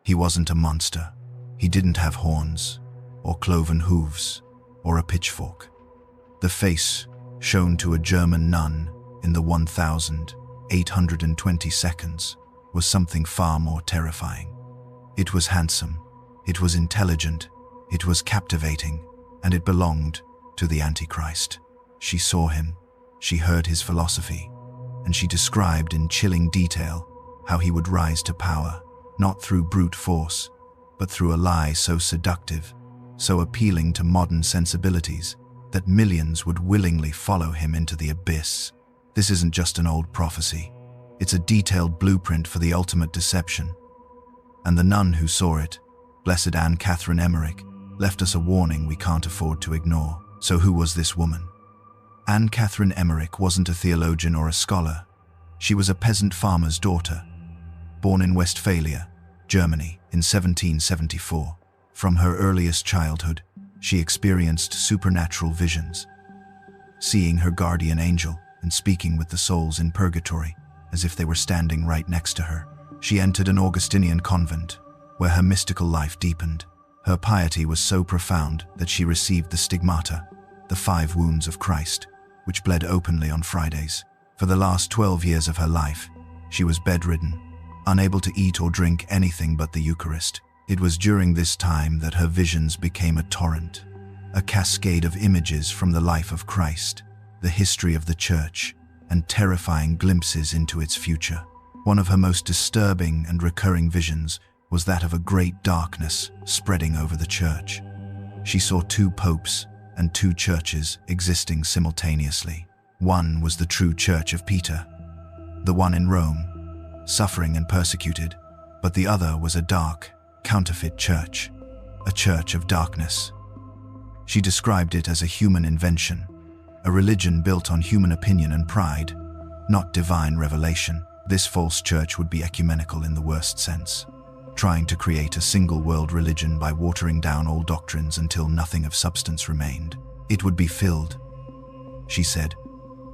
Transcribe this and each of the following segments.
He wasn't a monster. He didn't have horns, or cloven hooves, or a pitchfork. The face shown to a German nun in the 1820 seconds was something far more terrifying. It was handsome, it was intelligent, it was captivating, and it belonged to the Antichrist. She saw him, she heard his philosophy, and she described in chilling detail how he would rise to power, not through brute force, but through a lie so seductive, so appealing to modern sensibilities, that millions would willingly follow him into the abyss. This isn't just an old prophecy. It's a detailed blueprint for the ultimate deception. And the nun who saw it, Blessed Anne Catherine Emmerich, left us a warning we can't afford to ignore. So who was this woman? Anne Catherine Emmerich wasn't a theologian or a scholar. She was a peasant farmer's daughter, born in Westphalia, Germany, in 1774. From her earliest childhood, she experienced supernatural visions, seeing her guardian angel and speaking with the souls in purgatory as if they were standing right next to her. She entered an Augustinian convent, where her mystical life deepened. Her piety was so profound that she received the stigmata, the 5 wounds of Christ, which bled openly on Fridays. For the last 12 years of her life, she was bedridden, unable to eat or drink anything but the Eucharist. It was during this time that her visions became a torrent, a cascade of images from the life of Christ, the history of the Church, and terrifying glimpses into its future. One of her most disturbing and recurring visions was that of a great darkness spreading over the Church. She saw 2 popes and 2 churches existing simultaneously. One was the true Church of Peter, the one in Rome, suffering and persecuted, but the other was a dark, counterfeit church, a church of darkness. She described it as a human invention, a religion built on human opinion and pride, not divine revelation. This false church would be ecumenical in the worst sense, trying to create a single world religion by watering down all doctrines until nothing of substance remained. It would be filled, she said,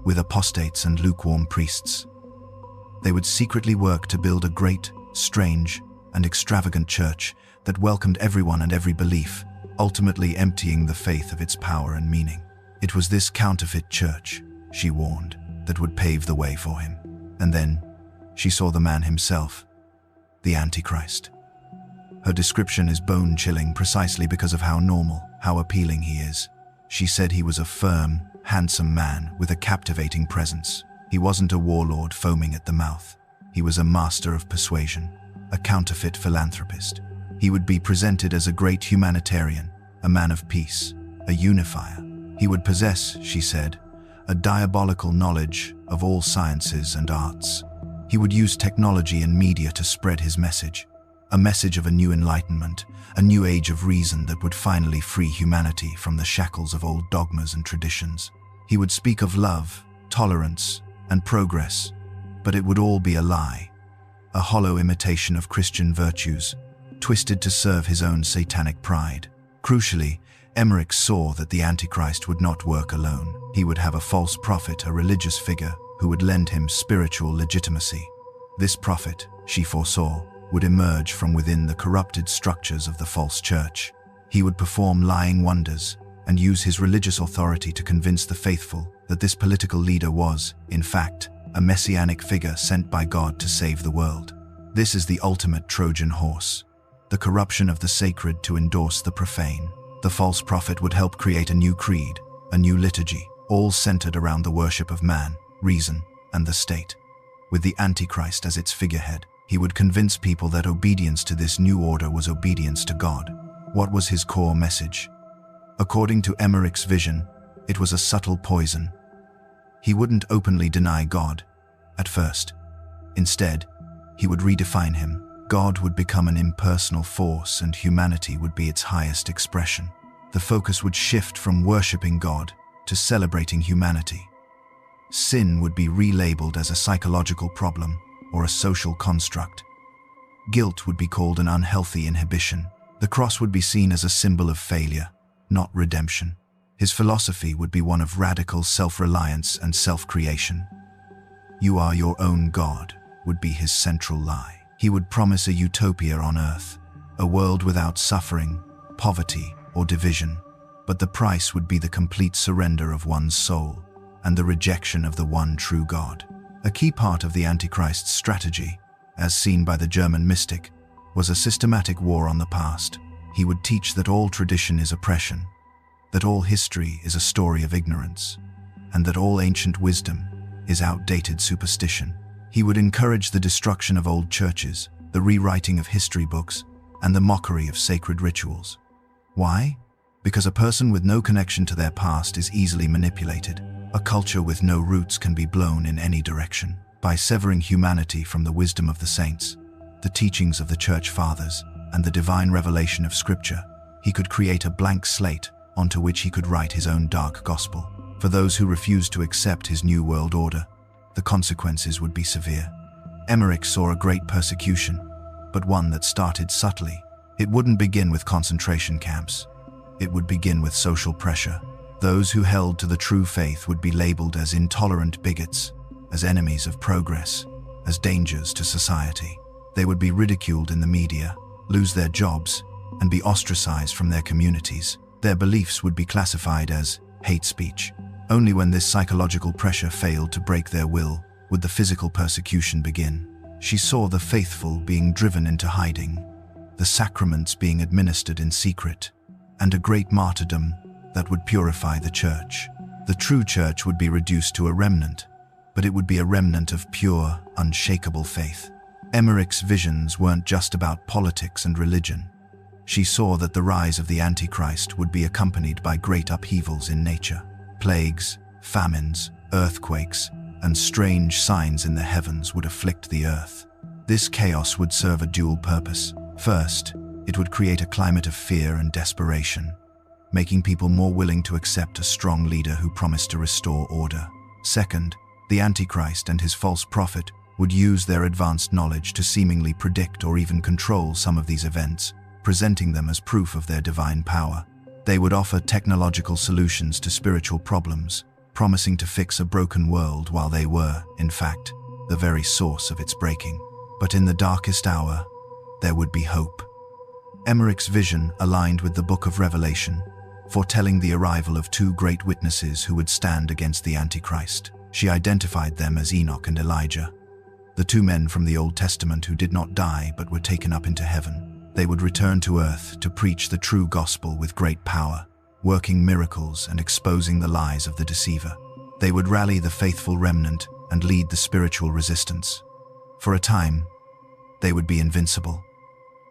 with apostates and lukewarm priests. They would secretly work to build a great, strange, and extravagant church that welcomed everyone and every belief, ultimately emptying the faith of its power and meaning. It was this counterfeit church, she warned, that would pave the way for him. And then she saw the man himself, the Antichrist. Her description is bone-chilling precisely because of how normal, how appealing he is. She said he was a firm, handsome man with a captivating presence. He wasn't a warlord foaming at the mouth. He was a master of persuasion, a counterfeit philanthropist. He would be presented as a great humanitarian, a man of peace, a unifier. He would possess, she said, a diabolical knowledge of all sciences and arts. He would use technology and media to spread his message, a message of a new enlightenment, a new age of reason that would finally free humanity from the shackles of old dogmas and traditions. He would speak of love, tolerance, and progress, but it would all be a lie, a hollow imitation of Christian virtues, twisted to serve his own satanic pride. Crucially, Emmerich saw that the Antichrist would not work alone. He would have a false prophet, a religious figure, who would lend him spiritual legitimacy. This prophet, she foresaw, would emerge from within the corrupted structures of the false church. He would perform lying wonders and use his religious authority to convince the faithful that this political leader was, in fact, a messianic figure sent by God to save the world. This is the ultimate Trojan horse, the corruption of the sacred to endorse the profane. The false prophet would help create a new creed, a new liturgy, all centered around the worship of man, reason, and the state. With the Antichrist as its figurehead, he would convince people that obedience to this new order was obedience to God. What was his core message? According to Emmerich's vision, it was a subtle poison. He wouldn't openly deny God at first. Instead, he would redefine him. God would become an impersonal force and humanity would be its highest expression. The focus would shift from worshipping God to celebrating humanity. Sin would be relabeled as a psychological problem or a social construct. Guilt would be called an unhealthy inhibition. The cross would be seen as a symbol of failure, not redemption. His philosophy would be one of radical self-reliance and self-creation. You are your own God would be his central lie. He would promise a utopia on earth, a world without suffering, poverty, or division, but the price would be the complete surrender of one's soul and the rejection of the one true God. A key part of the Antichrist's strategy, as seen by the German mystic, was a systematic war on the past. He would teach that all tradition is oppression, that all history is a story of ignorance, and that all ancient wisdom is outdated superstition. He would encourage the destruction of old churches, the rewriting of history books, and the mockery of sacred rituals. Why? Because a person with no connection to their past is easily manipulated. A culture with no roots can be blown in any direction. By severing humanity from the wisdom of the saints, the teachings of the Church Fathers, and the divine revelation of Scripture, he could create a blank slate onto which he could write his own dark gospel. For those who refused to accept his new world order, the consequences would be severe. Emmerich saw a great persecution, but one that started subtly. It wouldn't begin with concentration camps. It would begin with social pressure. Those who held to the true faith would be labeled as intolerant bigots, as enemies of progress, as dangers to society. They would be ridiculed in the media, lose their jobs, and be ostracized from their communities. Their beliefs would be classified as hate speech. Only when this psychological pressure failed to break their will would the physical persecution begin. She saw the faithful being driven into hiding, the sacraments being administered in secret, and a great martyrdom that would purify the church. The true church would be reduced to a remnant, but it would be a remnant of pure, unshakable faith. Emmerich's visions weren't just about politics and religion. She saw that the rise of the Antichrist would be accompanied by great upheavals in nature. Plagues, famines, earthquakes, and strange signs in the heavens would afflict the earth. This chaos would serve a dual purpose. First, it would create a climate of fear and desperation, making people more willing to accept a strong leader who promised to restore order. Second, the Antichrist and his false prophet would use their advanced knowledge to seemingly predict or even control some of these events, presenting them as proof of their divine power. They would offer technological solutions to spiritual problems, promising to fix a broken world while they were, in fact, the very source of its breaking. But in the darkest hour, there would be hope. Emmerich's vision aligned with the Book of Revelation, foretelling the arrival of two great witnesses who would stand against the Antichrist. She identified them as Enoch and Elijah, the two men from the Old Testament who did not die but were taken up into heaven. They would return to earth to preach the true gospel with great power, working miracles and exposing the lies of the deceiver. They would rally the faithful remnant and lead the spiritual resistance. For a time, they would be invincible,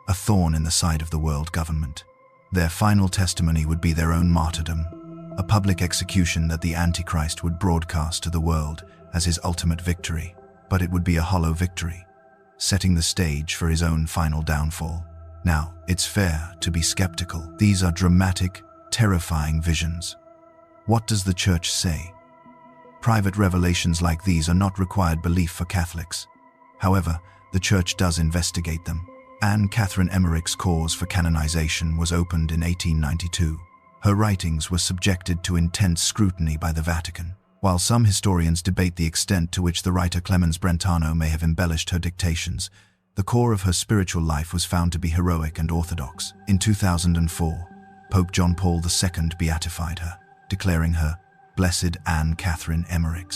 a thorn in the side of the world government. Their final testimony would be their own martyrdom, a public execution that the Antichrist would broadcast to the world as his ultimate victory. But it would be a hollow victory, setting the stage for his own final downfall. Now, it's fair to be skeptical. These are dramatic, terrifying visions. What does the Church say? Private revelations like these are not required belief for Catholics. However, the Church does investigate them. Anne Catherine Emmerich's cause for canonization was opened in 1892. Her writings were subjected to intense scrutiny by the Vatican. While some historians debate the extent to which the writer Clemens Brentano may have embellished her dictations, the core of her spiritual life was found to be heroic and orthodox. In 2004, Pope John Paul II beatified her, declaring her Blessed Anne Catherine Emmerich.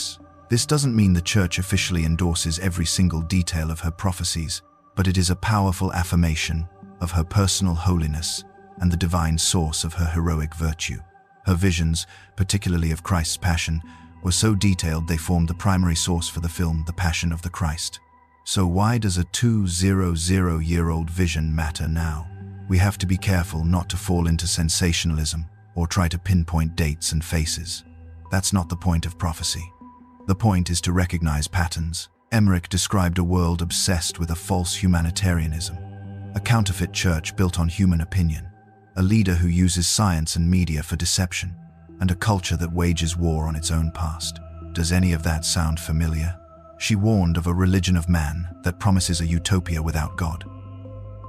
This doesn't mean the Church officially endorses every single detail of her prophecies, but it is a powerful affirmation of her personal holiness and the divine source of her heroic virtue. Her visions, particularly of Christ's Passion, were so detailed they formed the primary source for the film The Passion of the Christ. So why does a 200-year-old vision matter now? We have to be careful not to fall into sensationalism or try to pinpoint dates and faces. That's not the point of prophecy. The point is to recognize patterns. Emmerich described a world obsessed with a false humanitarianism, a counterfeit church built on human opinion, a leader who uses science and media for deception, and a culture that wages war on its own past. Does any of that sound familiar? She warned of a religion of man that promises a utopia without God.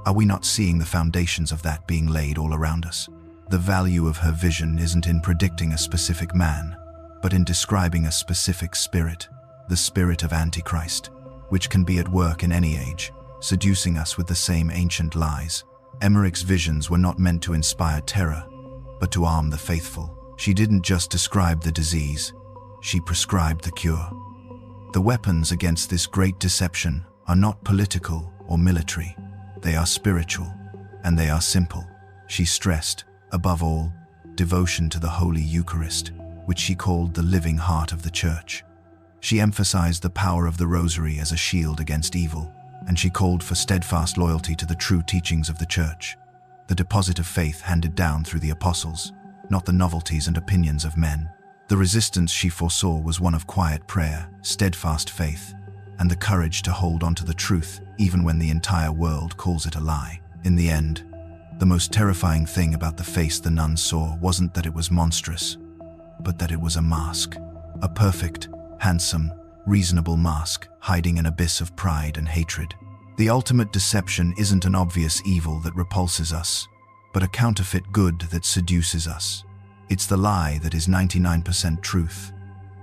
Are we not seeing the foundations of that being laid all around us? The value of her vision isn't in predicting a specific man, but in describing a specific spirit, the spirit of Antichrist, which can be at work in any age, seducing us with the same ancient lies. Emmerich's visions were not meant to inspire terror, but to arm the faithful. She didn't just describe the disease, she prescribed the cure. The weapons against this great deception are not political or military. They are spiritual, and they are simple. She stressed, above all, devotion to the Holy Eucharist, which she called the living heart of the Church. She emphasized the power of the Rosary as a shield against evil, and she called for steadfast loyalty to the true teachings of the Church, the deposit of faith handed down through the apostles, not the novelties and opinions of men. The resistance she foresaw was one of quiet prayer, steadfast faith, and the courage to hold on to the truth even when the entire world calls it a lie. In the end, the most terrifying thing about the face the nuns saw wasn't that it was monstrous, but that it was a mask. A perfect, handsome, reasonable mask hiding an abyss of pride and hatred. The ultimate deception isn't an obvious evil that repulses us, but a counterfeit good that seduces us. It's the lie that is 99% truth,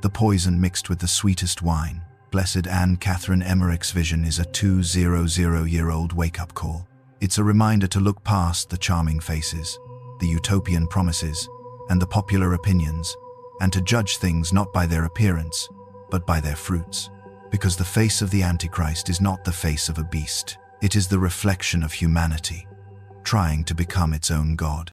the poison mixed with the sweetest wine. Blessed Anne Catherine Emmerich's vision is a 200-year-old wake-up call. It's a reminder to look past the charming faces, the utopian promises, and the popular opinions, and to judge things not by their appearance, but by their fruits. Because the face of the Antichrist is not the face of a beast. It is the reflection of humanity, trying to become its own God.